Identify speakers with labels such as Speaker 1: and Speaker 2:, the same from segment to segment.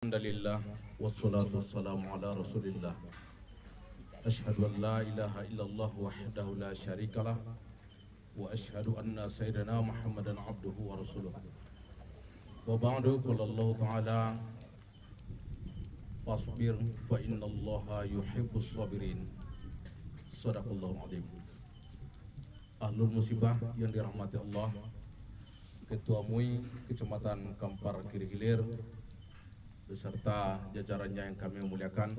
Speaker 1: Alhamdulillah wassalatu wassalamu ala Rasulillah. Asyhadu an la ilaha illallah wahdahu la syarikalah wa asyhadu anna sayyidina Muhammadan abduhu wa rasuluh. Wa ba'du qala Allah Ta'ala fasbir fa innallaha yuhibbus sabirin. Shadaqallahul azim. Ahlul musibah yang dirahmati Allah, Ketua MUI Kecamatan Kampar Kiri Hilir beserta jajarannya yang kami muliakan,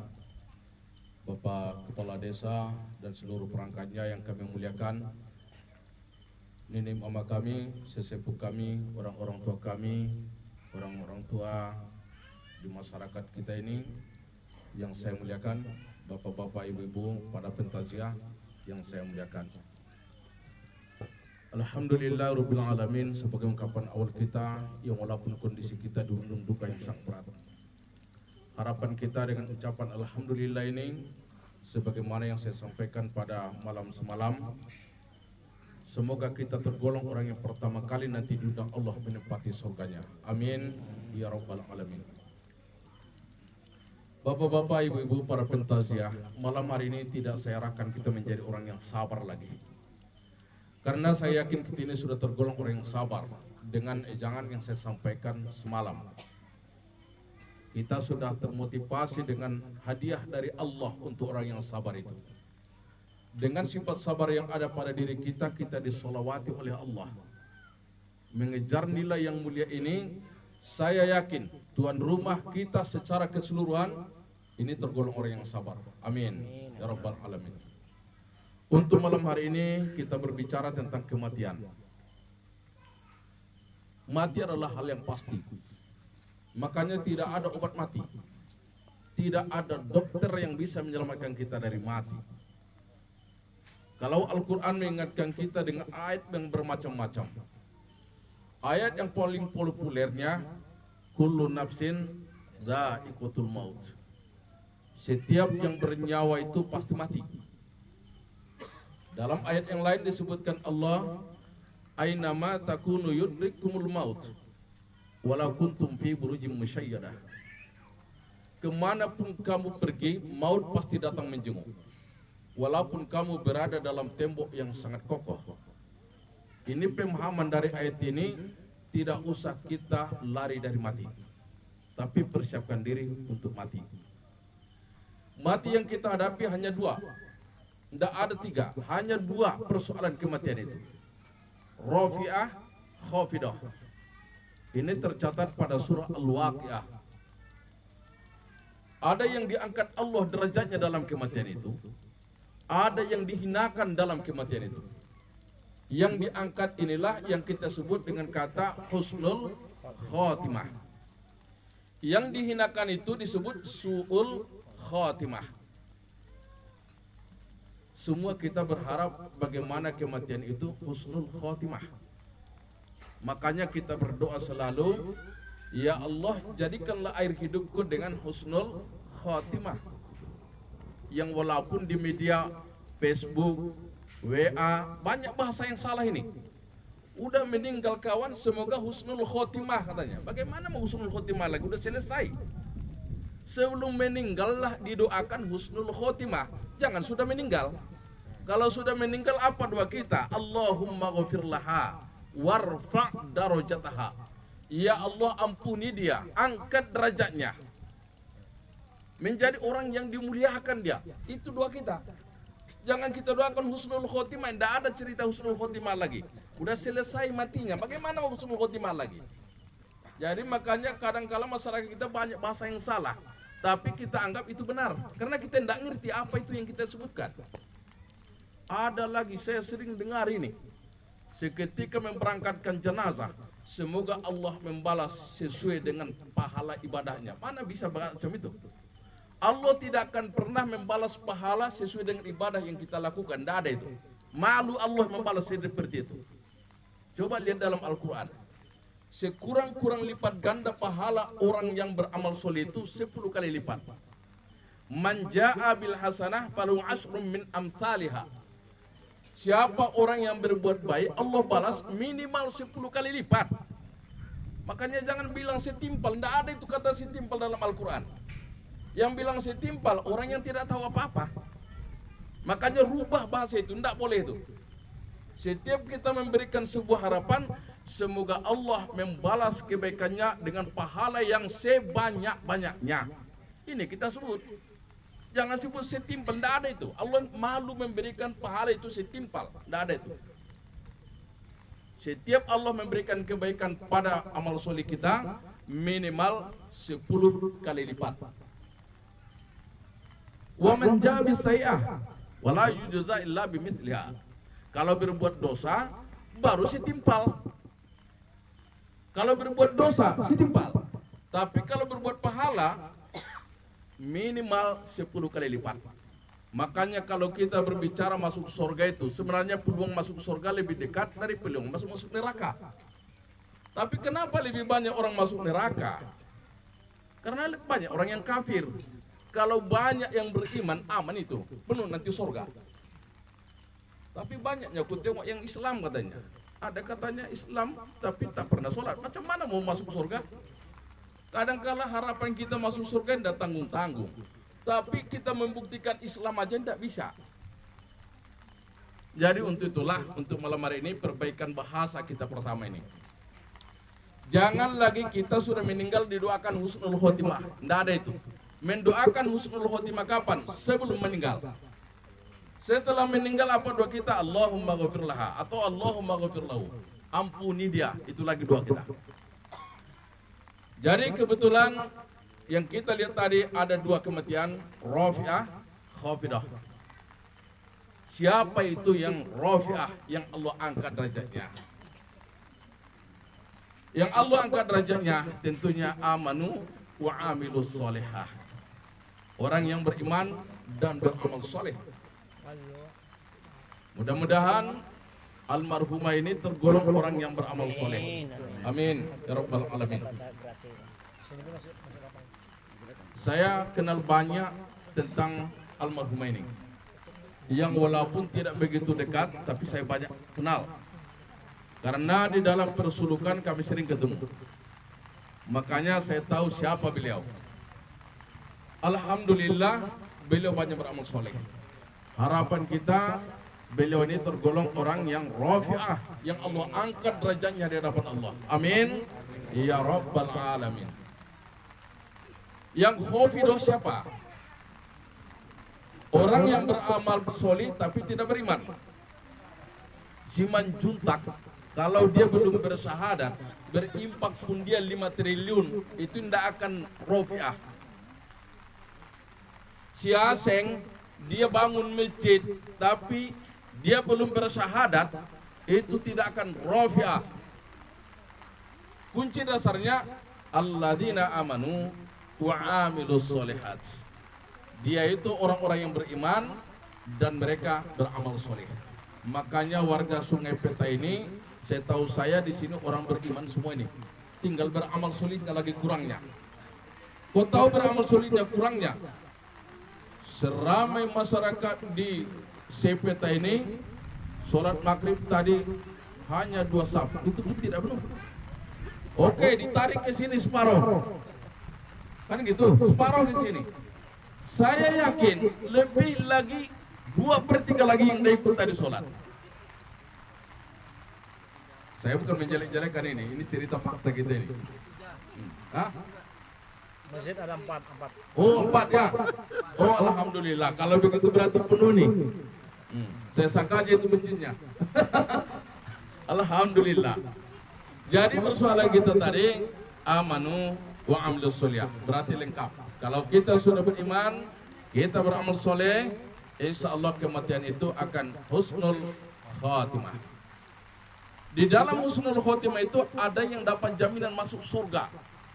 Speaker 1: Bapak Kepala Desa dan seluruh perangkatnya yang kami muliakan, Nini mama kami, sesepuh kami, orang-orang tua kami, orang-orang tua di masyarakat kita ini yang saya muliakan, bapak-bapak, ibu-ibu pada pentaziah yang saya muliakan. Alhamdulillah Rabbil Alamin, sebagai ungkapan awal kita yang walaupun kondisi kita dirundung duka yang sangat berat, harapan kita dengan ucapan Alhamdulillah ini, sebagaimana yang saya sampaikan pada malam semalam, semoga kita tergolong orang yang pertama kali nanti diundang Allah menempati surganya. Amin ya Rabbal Alamin. Bapak-bapak, ibu-ibu, para pentaziah, malam hari ini tidak saya arahkan kita menjadi orang yang sabar lagi, karena saya yakin kita ini sudah tergolong orang yang sabar dengan ejangan yang saya sampaikan semalam. Kita sudah termotivasi dengan hadiah dari Allah untuk orang yang sabar itu. Dengan sifat sabar yang ada pada diri kita, kita disolawati oleh Allah. Mengejar nilai yang mulia ini, saya yakin tuan rumah kita secara keseluruhan ini tergolong orang yang sabar. Amin ya Rabbal Alamin. Untuk malam hari ini kita berbicara tentang kematian. Mati adalah hal yang pasti. Makanya tidak ada obat mati. Tidak ada dokter yang bisa menyelamatkan kita dari mati. Kalau Al-Quran mengingatkan kita dengan ayat yang bermacam-macam. Ayat yang paling populernya, kullu nafsin dha'iqatul maut. Setiap yang bernyawa itu pasti mati. Dalam ayat yang lain disebutkan Allah, ainama takunu yudrikumul maut walau kuntum fi burujim musyayyadah. Kemanapun kamu pergi, maut pasti datang menjenguk, walaupun kamu berada dalam tembok yang sangat kokoh. Ini pemahaman dari ayat ini. Tidak usah kita lari dari mati, tapi persiapkan diri untuk mati. Mati yang kita hadapi hanya dua, tidak ada tiga, hanya dua persoalan kematian itu. Rafi'ah, khafidah. Ini tercatat pada surah Al-Waqiah. Ada yang diangkat Allah derajatnya dalam kematian itu, ada yang dihinakan dalam kematian itu. Yang diangkat inilah yang kita sebut dengan kata husnul khotimah. Yang dihinakan itu disebut su'ul khotimah. Semua kita berharap bagaimana kematian itu husnul khotimah. Makanya kita berdoa selalu, ya Allah, jadikanlah air hidupku dengan husnul khotimah. Yang walaupun di media Facebook, WA, banyak bahasa yang salah ini. Udah meninggal kawan, semoga husnul khotimah katanya. Bagaimana mau husnul khotimah lagi? Udah selesai. Sebelum meninggal lah didoakan husnul khotimah. Jangan sudah meninggal. Kalau sudah meninggal apa doa kita? Allahumma ghafir laha warfa' darajataha. Ya Allah, ampuni dia, angkat derajatnya, menjadi orang yang dimuliakan dia. Itu doa kita. Jangan kita doakan husnul khotimah, tidak ada cerita husnul khotimah lagi. Udah selesai matinya, bagaimana mau husnul khotimah lagi? Jadi makanya kadang-kala masyarakat kita banyak bahasa yang salah, tapi kita anggap itu benar, karena kita tidak ngerti apa itu yang kita sebutkan. Ada lagi, saya sering dengar ini, seketika memberangkatkan jenazah, semoga Allah membalas sesuai dengan pahala ibadahnya. Mana bisa macam itu? Allah tidak akan pernah membalas pahala sesuai dengan ibadah yang kita lakukan. Tidak ada itu. Malu Allah membalas seperti itu. Coba lihat dalam Al-Quran. Sekurang-kurang lipat ganda pahala orang yang beramal soleh itu 10 kali lipat. Man ja'a bil hasanah falahu asrum min amthaliha. Siapa orang yang berbuat baik, Allah balas minimal 10 kali lipat. Makanya jangan bilang setimpal, tidak ada itu kata setimpal dalam Al-Quran. Yang bilang setimpal orang yang tidak tahu apa-apa. Makanya rubah bahasa itu, tidak boleh itu. Setiap kita memberikan sebuah harapan, semoga Allah membalas kebaikannya dengan pahala yang sebanyak-banyaknya. Ini kita sebut. Jangan sebut setimpal, tidak ada itu. Allah malu memberikan pahala itu setimpal, tidak ada itu. Setiap Allah memberikan kebaikan pada amal soleh kita minimal 10 kali lipat. Wa man jaa bisayyi'ah wala yujza illa bimithliha. Kalau berbuat dosa baru setimpal. Kalau berbuat dosa setimpal. Tapi kalau berbuat pahala minimal 10 kali lipat. Makanya kalau kita berbicara masuk surga itu, sebenarnya peluang masuk surga lebih dekat dari peluang masuk neraka. Tapi kenapa lebih banyak orang masuk neraka? Karena banyak orang yang kafir. Kalau banyak yang beriman, aman itu, penuh nanti surga. Tapi banyaknya aku tengok yang Islam katanya. Ada katanya Islam tapi tak pernah sholat. Macam mana mau masuk surga? Kadang-kala harapan kita masuk surga tidak tanggung-tanggung. Tapi kita membuktikan Islam aja tidak bisa. Jadi untuk itulah, untuk malam hari ini perbaikan bahasa kita pertama ini. Jangan lagi kita sudah meninggal didoakan husnul khotimah. Tidak ada itu. Mendoakan husnul khotimah kapan? Sebelum meninggal. Setelah meninggal apa doa kita? Allahumma ghafir laha atau Allahumma ghafir lahu. Ampuni dia. Itu lagi doa kita. Jadi kebetulan yang kita lihat tadi ada 2 kematian, rafi'ah, khafidah. Siapa itu yang rafi'ah, yang Allah angkat derajatnya? Yang Allah angkat derajatnya tentunya amanu wa amilus solehah. Orang yang beriman dan beramal soleh. Mudah-mudahan almarhumah ini tergolong orang yang beramal soleh. Amin ya rabbal alamin. Saya kenal banyak tentang almarhumah ini, yang walaupun tidak begitu dekat, tapi saya banyak kenal. Karena di dalam persulukan kami sering ketemu. Makanya saya tahu siapa beliau. Alhamdulillah, beliau banyak beramal soleh. Harapan kita, beliau ini tergolong orang yang rafi'ah, yang Allah angkat derajatnya di hadapan Allah. Amin ya rabbal alamin. Yang khafidah siapa? Orang yang beramal soleh tapi tidak beriman. Siman juntak, kalau dia belum bersyahadat, berimpak pun dia 5 triliun, itu tidak akan rafi'ah. Si Aseng, dia bangun masjid, tapi dia belum bersyahadat, itu tidak akan rafi'ah. Kunci dasarnya, alladzina amanu wa amilus solihat. Dia itu orang-orang yang beriman dan mereka beramal soleh. Makanya warga Sungai Peta ini, saya tahu saya di sini orang beriman semua ini. Tinggal beramal solehnya lagi kurangnya. Kau tahu beramal solehnya kurangnya? Seramai masyarakat di Sepeta ini, sholat maghrib tadi hanya 2 saf, itu pun tidak penuh. Oke, ditarik ke sini separuh. Kan gitu, separuh di sini. Saya yakin lebih lagi 2/3 lagi yang tidak ikut tadi sholat. Saya bukan menjelek-jelekan ini cerita fakta kita ini. Hah?
Speaker 2: Masjid ada 4.
Speaker 1: Oh 4 ya. Oh alhamdulillah. Kalau begitu berarti penuh nih. Saya sangka aja itu masjidnya. Alhamdulillah. Jadi persoalan kita tadi amanu wa amilus soleh, berarti lengkap. Kalau kita sudah beriman, kita beramal soleh, insya Allah kematian itu akan husnul khotimah. Di dalam husnul khotimah itu ada yang dapat jaminan masuk surga.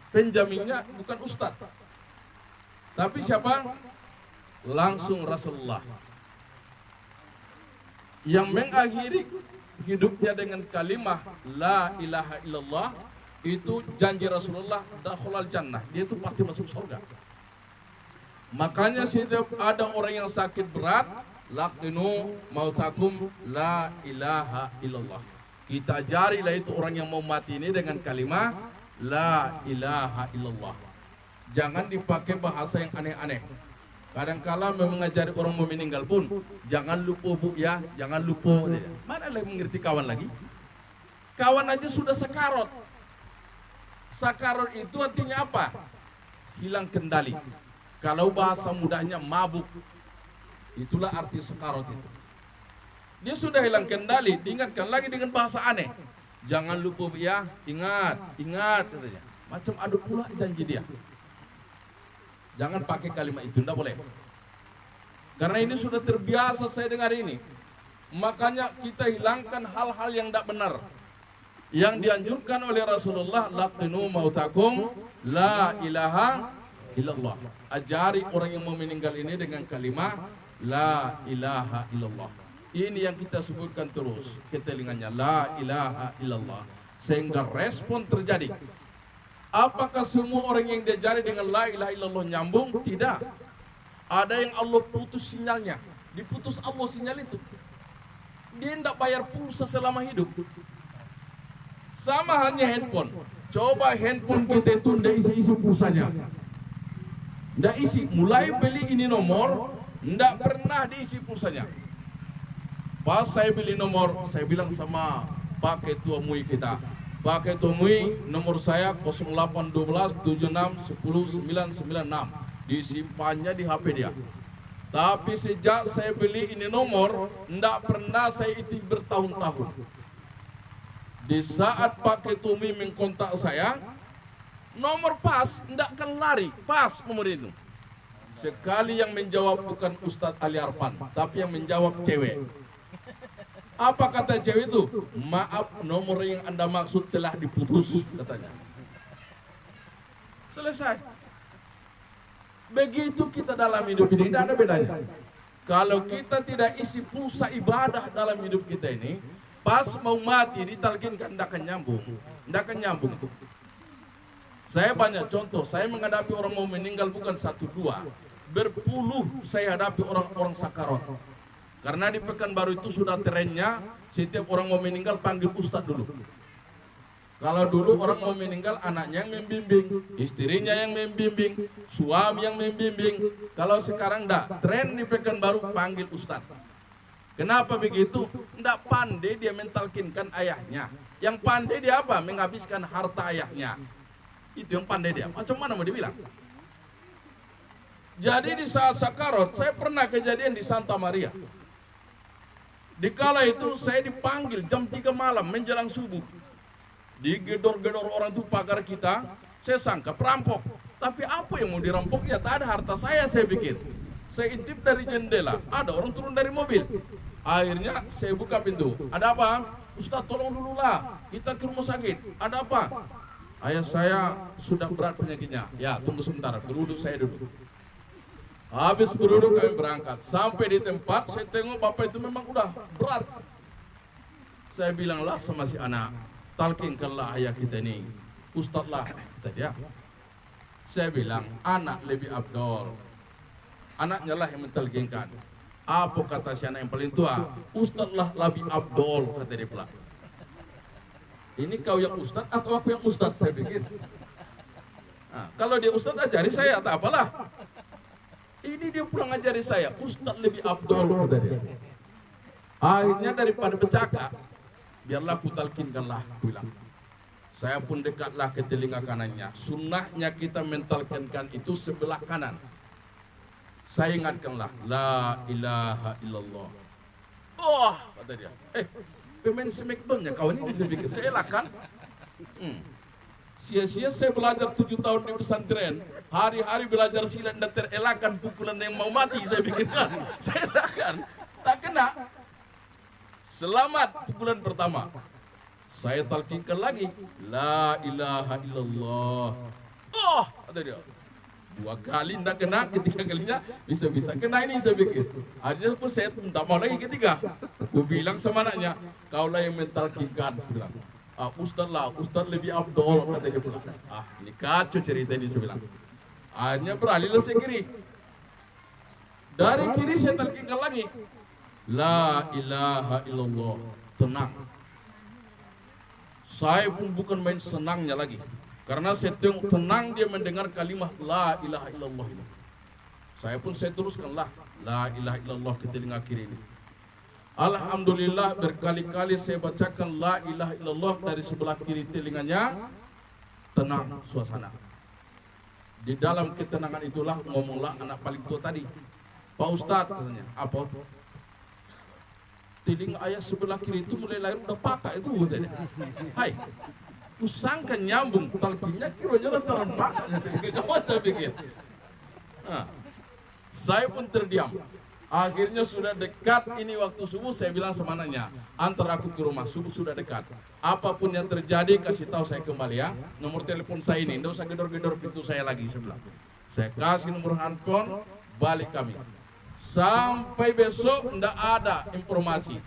Speaker 1: Penjaminnya bukan ustaz, tapi siapa? Langsung Rasulullah yang mengakhiri hidupnya dengan kalimah la ilaha illallah. Itu janji Rasulullah, dakhulal jannah, dia itu pasti masuk surga. Makanya setiap ada orang yang sakit berat, laqinu mautakum la ilaha illallah. Kita ajarilah itu orang yang mau mati ini dengan kalimah La ilaha illallah. Jangan dipakai bahasa yang aneh-aneh. Kadang-kala mengajari orang mau meninggal pun, jangan lupa bu ya, jangan lupa. Mana lagi mengerti kawan lagi? Kawan aja sudah sakarot. Sakarot itu artinya apa? Hilang kendali. Kalau bahasa mudahnya mabuk. Itulah arti sakarot itu. Dia sudah hilang kendali, diingatkan lagi dengan bahasa aneh. Jangan lupa ya, ingat, ingat katanya. Macam adu pula janji dia. Jangan pakai kalimat itu, tidak boleh. Karena ini sudah terbiasa saya dengar ini. Makanya kita hilangkan hal-hal yang tidak benar. Yang dianjurkan oleh Rasulullah, laqinu mautakum la ilaha illallah. Ajari orang yang mau meninggal ini dengan kalimat la ilaha illallah. Ini yang kita sebutkan terus ke telinganya, la ilaha illallah. Sehingga respon terjadi. Apakah semua orang yang diajari dengan la ilaha illallah nyambung? Tidak. Ada yang Allah putus sinyalnya. Diputus Allah sinyal itu. Dia tidak bayar pulsa selama hidup. Sama halnya handphone. Coba handphone kita itu tidak isi-isi pulsanya. Tidak isi. Mulai beli ini nomor, tidak pernah diisi pulsanya. Pas saya beli nomor, saya bilang sama Pak Ketua MUI kita, Pak Ketua MUI, nomor saya 0812761096, disimpannya di HP dia. Tapi sejak saya beli ini nomor, tidak pernah saya isi bertahun-tahun. Di saat Pak Ketua MUI mengkontak saya, nomor pas, tidak akan lari, pas nomor itu. Sekali yang menjawab bukan Ustadz Ali Arfan, tapi yang menjawab cewek. Apa kata cewek itu? Maaf, nomor yang Anda maksud telah diputus, katanya. Selesai. Begitu kita dalam hidup ini, tidak ada bedanya. Kalau kita tidak isi pulsa ibadah dalam hidup kita ini, pas mau mati ditalkinkan, tidak akan nyambung. Tidak akan nyambung. Saya banyak contoh, saya menghadapi orang mau meninggal bukan satu dua, berpuluh saya hadapi orang-orang sakarat. Karena di Pekanbaru itu sudah trennya, setiap orang mau meninggal panggil ustadz dulu. Kalau dulu orang mau meninggal, anaknya yang membimbing, istrinya yang membimbing, suami yang membimbing. Kalau sekarang enggak, tren di Pekanbaru panggil ustadz. Kenapa begitu? Enggak pandai dia mentalkinkan ayahnya. Yang pandai dia apa? Menghabiskan harta ayahnya. Itu yang pandai dia. Macam mana mau dibilang? Jadi di saat sakarat, saya pernah kejadian di Santa Maria. Dikala itu saya dipanggil jam 3 malam menjelang subuh. Digedor-gedor orang itu pagar kita, saya sangka perampok. Tapi apa yang mau dirampok? Ya tak ada harta saya pikir. Saya intip dari jendela, ada orang turun dari mobil. Akhirnya saya buka pintu. Ada apa? Ustaz tolong dulu lah, kita ke rumah sakit. Ada apa? Ayah saya sudah berat penyakitnya. Ya tunggu sebentar, beruduk saya dulu. Habis berduduk kami berangkat. Sampai di tempat saya tengok bapak itu memang udah berat. Saya bilanglah sama si anak, talkinkanlah ayah kita ini. Ustadz lah, kata dia. Saya bilang, anak lebih abdol. Anaknya lah yang mentalkinkan. Apa kata si anak yang paling tua? Ustadz lah lebih abdol, kata dia pula. Ini kau yang ustadz atau aku yang ustadz, saya pikir. Nah, kalau dia ustadz ajari saya, tak apalah. Ini dia pulang ngajari saya, ustadz lebih abdol, kata dia. Akhirnya daripada bercakap, biarlah ku talkinkanlah, ku bilang. Saya pun dekatlah ke telinga kanannya. Sunnahnya kita mentalkinkan itu sebelah kanan. Saya ingatkanlah, la ilaha illallah. Oh, kata dia. Pemain Smackdown-nya kau ini saya pikir, saya elakkan. Sia-sia saya belajar 7 tahun di pesantren. Hari-hari belajar silat dan terelakkan pukulan yang mau mati, saya pikirkan. Saya elakkan. Tak kena. Selamat pukulan pertama. Saya talkinkan lagi. La ilaha illallah. Oh, kata dia. 2 kali tidak kena, ketiga kalinya bisa-bisa kena ini, saya pikir. Akhirnya pun saya tak mau lagi ketiga. Aku bilang sama anaknya, kaulah yang mentalkinkan. Bilang. Ustadz lah, Ustadz lebih abdol, kata dia pula. Ini kacau cerita ini, saya bilang. Akhirnya beralihlah saya kiri. Dari kiri saya talkinkan lagi. La ilaha illallah. Tenang. Saya pun bukan main senangnya lagi. Karena saya tenang dia mendengar kalimat la ilaha illallah ini. Saya pun saya teruskan la ilaha illallah ke telinga kiri ini. Alhamdulillah berkali-kali saya bacakan la ilaha illallah dari sebelah kiri telinganya, tenang suasana. Di dalam ketenangan itulah ngomonglah anak paling tua tadi. Pak Ustadz katanya, apa? Telinga ayah sebelah kiri itu mulai lahir udah pakai itu katanya. Hai, kusangka nyambung, talkinya kiranya lantaran pakainya. Apa saya pikir? Nah, saya pun terdiam. Akhirnya sudah dekat ini waktu subuh, saya bilang sama anaknya, antar aku ke rumah, subuh sudah dekat. Apapun yang terjadi kasih tahu saya kembali ya. Nomor telepon saya ini, tidak usah gedor-gedor pintu saya lagi sebelah. Saya kasih nomor handphone, balik kami. Sampai besok tidak ada informasi.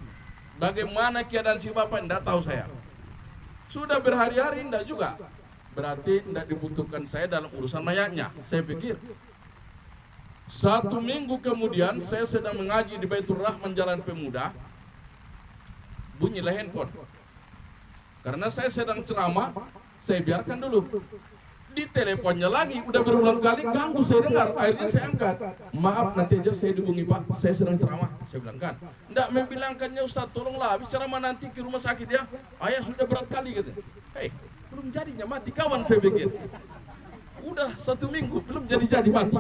Speaker 1: Bagaimana keadaan si bapak tidak tahu saya. Sudah berhari-hari tidak juga. Berarti tidak dibutuhkan saya dalam urusan mayatnya. Saya pikir. 1 minggu kemudian saya sedang mengaji di Baitur Rahman Jalan Pemuda. Bunyilah handphone. Karena saya sedang ceramah, saya biarkan dulu. Di teleponnya lagi, udah berulang kali ganggu saya dengar. Akhirnya saya angkat. Maaf nanti aja saya dihubungi Pak, saya sedang ceramah. Saya bilang kan, tidak membilangkannya Ustaz, tolonglah habis ceramah nanti ke rumah sakit ya. Ayah sudah berat kali gitu. Hei, belum jadinya mati kawan saya pikir. Udah 1 minggu belum jadi mati.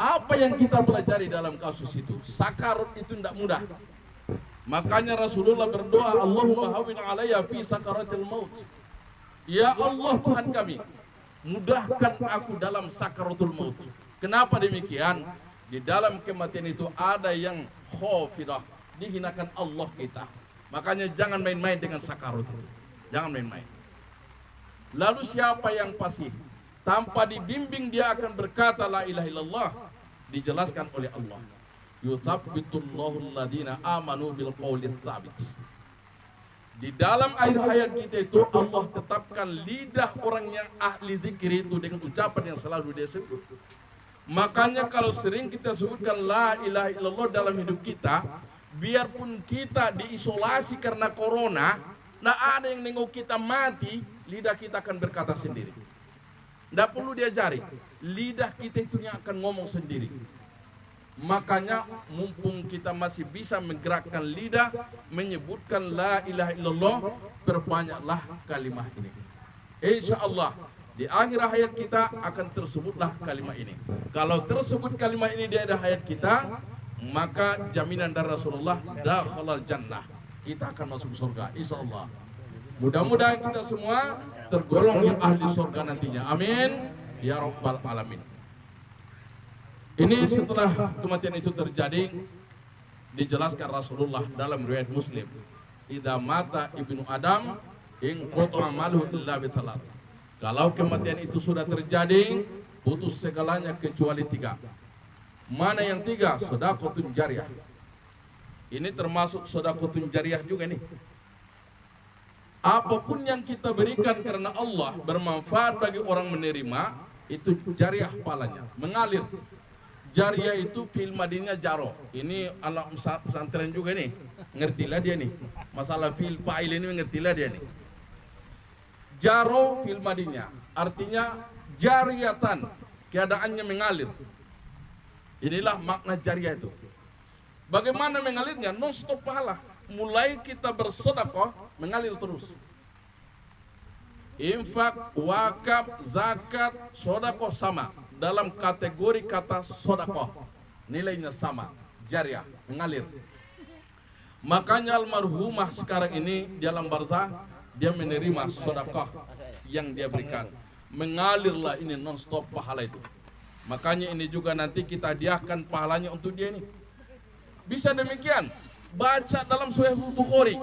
Speaker 1: Apa yang kita pelajari dalam kasus itu? Sakarat itu tidak mudah. Makanya Rasulullah berdoa, Allahumma hawwin alayya fi sakaratil maut. Ya Allah Tuhan kami, mudahkan aku dalam sakaratul maut. Kenapa demikian? Di dalam kematian itu ada yang khafidah, dihinakan Allah kita. Makanya jangan main-main dengan sakarat. Jangan main-main. Lalu siapa yang fasih? Tanpa dibimbing dia akan berkata la ilaha illallah. Dijelaskan oleh Allah. Yuthabbitullahu alladhina amanu bil qawli tsabit. Di dalam ayat-ayat kita itu Allah tetapkan lidah orang yang ahli zikir itu dengan ucapan yang selalu dia sebut. Makanya kalau sering kita sebutkan la ilaha illallah dalam hidup kita, biarpun kita diisolasi karena corona, nah ada yang nengok kita mati, lidah kita akan berkata sendiri. Tidak perlu diajari, lidah kita itu yang akan ngomong sendiri. Makanya mumpung kita masih bisa menggerakkan lidah, menyebutkan la ilaha illallah, perbanyaklah kalimat ini. Insya Allah di akhir hayat kita akan tersebutlah kalimat ini. Kalau tersebut kalimat ini di akhir hayat kita, maka jaminan dari Rasulullah dakhalal jannah, kita akan masuk surga insya Allah. Mudah-mudahan kita semua tergolong yang ahli surga nantinya. Amin ya rabbal alamin. Ini setelah kematian itu terjadi, dijelaskan Rasulullah dalam riwayat Muslim, idza mata ibnu Adam in qata'a amaluhu illa bi thalath. Kalau kematian itu sudah terjadi, putus segalanya kecuali 3. Mana yang 3? Sedekahun jariyah. Ini termasuk sedekahun jariyah juga nih. Apapun yang kita berikan karena Allah bermanfaat bagi orang menerima, itu jariyah palanya, mengalir. Jariyah itu fil madinah jaro. Ini anak pesantren juga nih, ngertilah dia nih. Masalah fil fa'il ini ngertilah dia nih. Jaro fil madinah, artinya jariyatan, keadaannya mengalir. Inilah makna jariyah itu. Bagaimana mengalirnya? Non stop pahala. Mulai kita bersedekah mengalir terus. Infak, wakaf, zakat, sedekah sama. Dalam kategori kata sedekah, nilainya sama, jariyah, mengalir. Makanya almarhumah sekarang ini di alam barzah, dia menerima sedekah yang dia berikan. Mengalirlah ini non-stop pahala itu. Makanya ini juga nanti kita hadiahkan pahalanya untuk dia ini. Bisa demikian, baca dalam Sahih Bukhari,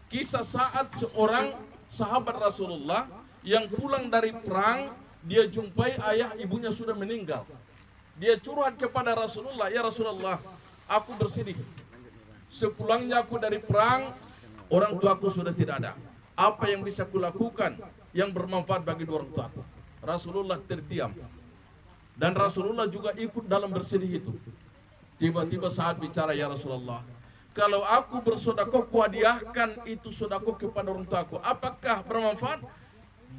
Speaker 1: kisah saat seorang sahabat Rasulullah yang pulang dari perang. Dia jumpai ayah ibunya sudah meninggal. Dia curhat kepada Rasulullah, ya Rasulullah, aku bersedih. Sepulangnya aku dari perang, orang tuaku sudah tidak ada. Apa yang bisa kulakukan yang bermanfaat bagi orang tuaku? Rasulullah terdiam. Dan Rasulullah juga ikut dalam bersedih itu. Tiba-tiba saat bicara, ya Rasulullah, kalau aku bersedekah, kuhadiahkan itu sedekah kepada orang tuaku, apakah bermanfaat?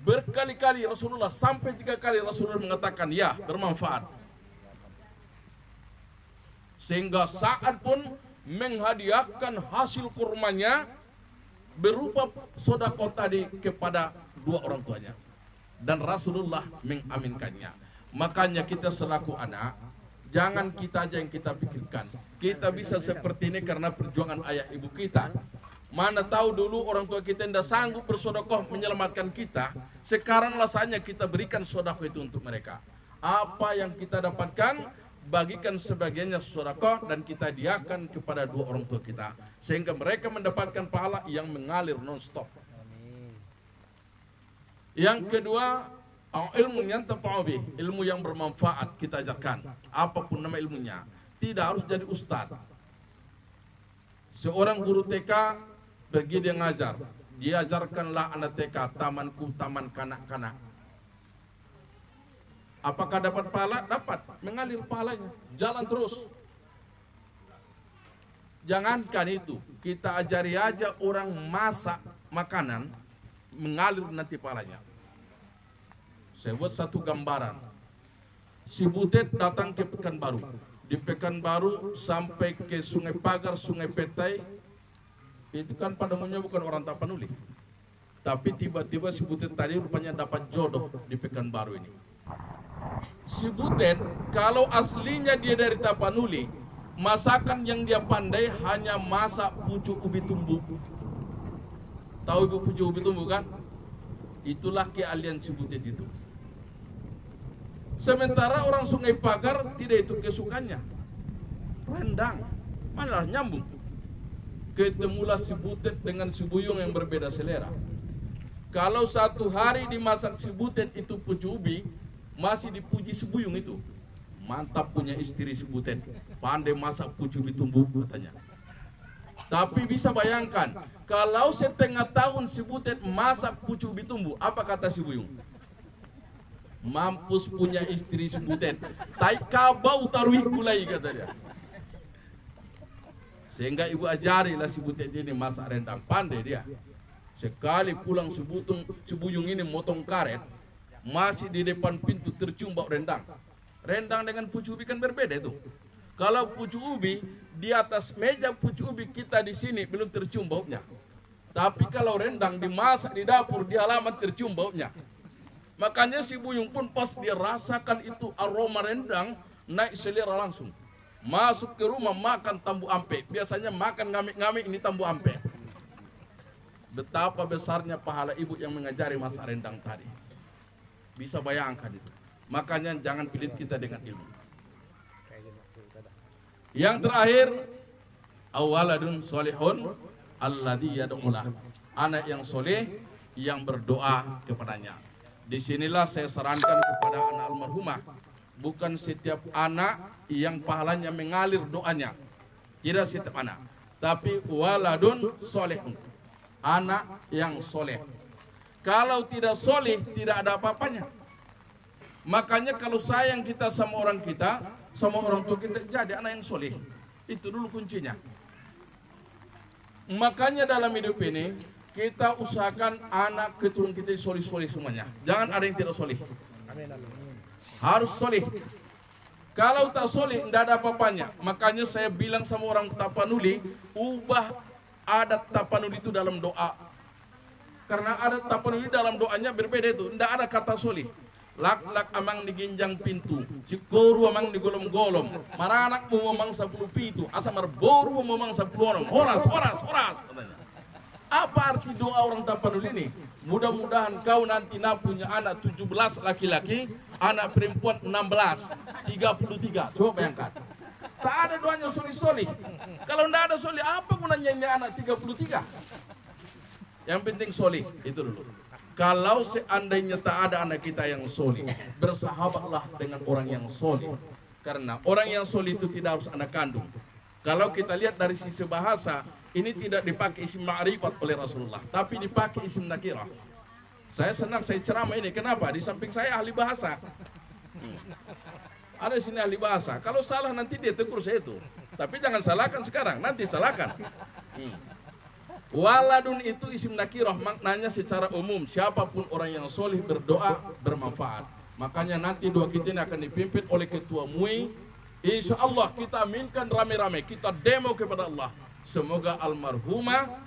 Speaker 1: berkali-kali Rasulullah, sampai 3 kali Rasulullah mengatakan ya bermanfaat. Sehingga saat pun menghadiahkan hasil kurmanya berupa sedekah tadi kepada 2 orang tuanya. Dan Rasulullah mengaminkannya. Makanya kita selaku anak, jangan kita aja yang kita pikirkan. Kita bisa seperti ini karena perjuangan ayah ibu kita. Mana tahu dulu orang tua kita tidak sanggup bersedekah menyelamatkan kita. Sekaranglah saatnya kita berikan sedekah itu untuk mereka. Apa yang kita dapatkan, bagikan sebagiannya sedekah dan kita hadiahkan kepada 2 orang tua kita. Sehingga mereka mendapatkan pahala yang mengalir non-stop. Yang kedua, ilmu yang tafa'ubi, ilmu yang bermanfaat kita ajarkan. Apapun nama ilmunya. Tidak harus jadi ustaz. Seorang guru TK pergi dia ngajar. Dia ajarkanlah anak TK, tamanku taman kanak-kanak. Apakah dapat pahala? Dapat. Mengalir pahalanya. Jalan terus. Jangankan itu. Kita ajari aja orang masak makanan. Mengalir nanti pahalanya. Saya buat satu gambaran. Si Butet datang ke Pekanbaru. Di Pekanbaru sampai ke Sungai Pagar, Sungai Petai. Itu kan pada umumnya bukan orang Tapanuli. Tapi tiba-tiba si Butet tadi rupanya dapat jodoh di Pekanbaru ini. Si Butet kalau aslinya dia dari Tapanuli, masakan yang dia pandai hanya masak pucuk ubi tumbuk. Tahu ibu pucuk ubi tumbuk kan? Itulah keahlian si Butet itu. Sementara orang Sungai Pagar tidak itu kesukaannya. Rendang, malah nyambung. Ketemulah si Butet dengan si Buyung yang berbeda selera. Kalau satu hari dimasak si Butet itu pucuk ubi, masih dipuji si Buyung itu. Mantap punya istri si Butet, pandai masak pucuk ubi tumbuk katanya. Tapi bisa bayangkan, kalau setengah tahun si Butet masak pucuk ubi tumbuk, apa kata si Buyung? Mampus punya istri si Butet. Tai kabau taruhi kulai kata dia. Sehingga ibu ajarilah si Butet ini masak rendang, pandai dia. Sekali pulang si Buyung ini motong karet, masih di depan pintu tercium bau rendang. Rendang dengan pucuk ubi kan berbeda itu. Kalau pucuk ubi di atas meja pucuk ubi kita di sini belum tercium baunya. Tapi kalau rendang dimasak di dapur di halaman tercium baunya. Makanya si Buyung pun pas dia rasakan itu aroma rendang, naik selera langsung. Masuk ke rumah makan tambu ampe. Biasanya makan ngamik-ngamik, ini tambu ampe. Betapa besarnya pahala ibu yang mengajari masak rendang tadi. Bisa bayangkan itu. Makanya jangan pelit kita dengan ilmu. Yang terakhir, awaladun solehun alladhi yad'ulah. Anak yang soleh yang berdoa kepadanya. Disinilah saya sarankan kepada anak almarhumah. Bukan setiap anak yang pahalanya mengalir doanya. Tidak setiap anak. Tapi waladun solehun. Anak yang soleh. Kalau tidak soleh, tidak ada apa-apanya. Makanya kalau sayang kita sama orang tua kita, jadi anak yang soleh. Itu dulu kuncinya. Makanya dalam hidup ini, kita usahakan anak keturunan kita soleh-soleh semuanya. Jangan ada yang tidak soleh. Harus soleh. Kalau tak soleh, tidak ada apa-apanya. Makanya saya bilang sama orang Tapanuli, ubah adat Tapanuli itu dalam doa. Karena adat Tapanuli dalam doanya berbeda itu. Tidak ada kata soleh. Lak-lak amang diginjang pintu, cikoru amang digolom-golom, maranak mo mamang 10 pitu, asa marboru mo mamang 10 onom, horas, katanya. Apa arti doa orang Tapanuli ini? Mudah-mudahan kau nanti punya anak 17 laki-laki, anak perempuan 16, 33. Coba bayangkan. Tak ada doanya soli-soli. Kalau tidak ada soli, apa gunanya ini anak 33? Yang penting soli, itu dulu. Kalau seandainya tak ada anak kita yang soli, bersahabatlah dengan orang yang soli. Karena orang yang soli itu tidak harus anak kandung. Kalau kita lihat dari sisi bahasa, ini tidak dipakai isim ma'rifat oleh Rasulullah, tapi dipakai isim nakirah. Saya senang saya ceramah ini, kenapa? Di samping saya ahli bahasa. Ada di sini ahli bahasa. Kalau salah nanti dia tegur saya itu. Tapi jangan salahkan sekarang, nanti salahkan. Waladun itu isim nakirah, maknanya secara umum siapapun orang yang solih berdoa bermanfaat. Makanya nanti doa kita ini akan dipimpin oleh ketua MUI. Insya Allah kita aminkan rame-rame, kita demo kepada Allah. Semoga almarhumah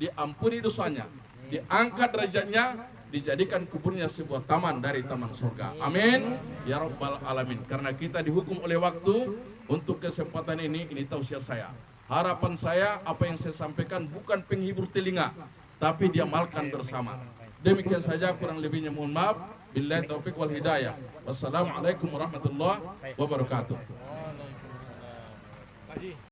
Speaker 1: diampuni dosanya, diangkat derajatnya, dijadikan kuburnya sebuah taman dari taman surga. Amin ya rabbal alamin. Karena kita dihukum oleh waktu, untuk kesempatan ini tausiah saya. Harapan saya apa yang saya sampaikan bukan penghibur telinga, tapi diamalkan bersama. Demikian saja, kurang lebihnya mohon maaf. Billahi taufiq wal hidayah. Wassalamualaikum warahmatullahi wabarakatuh.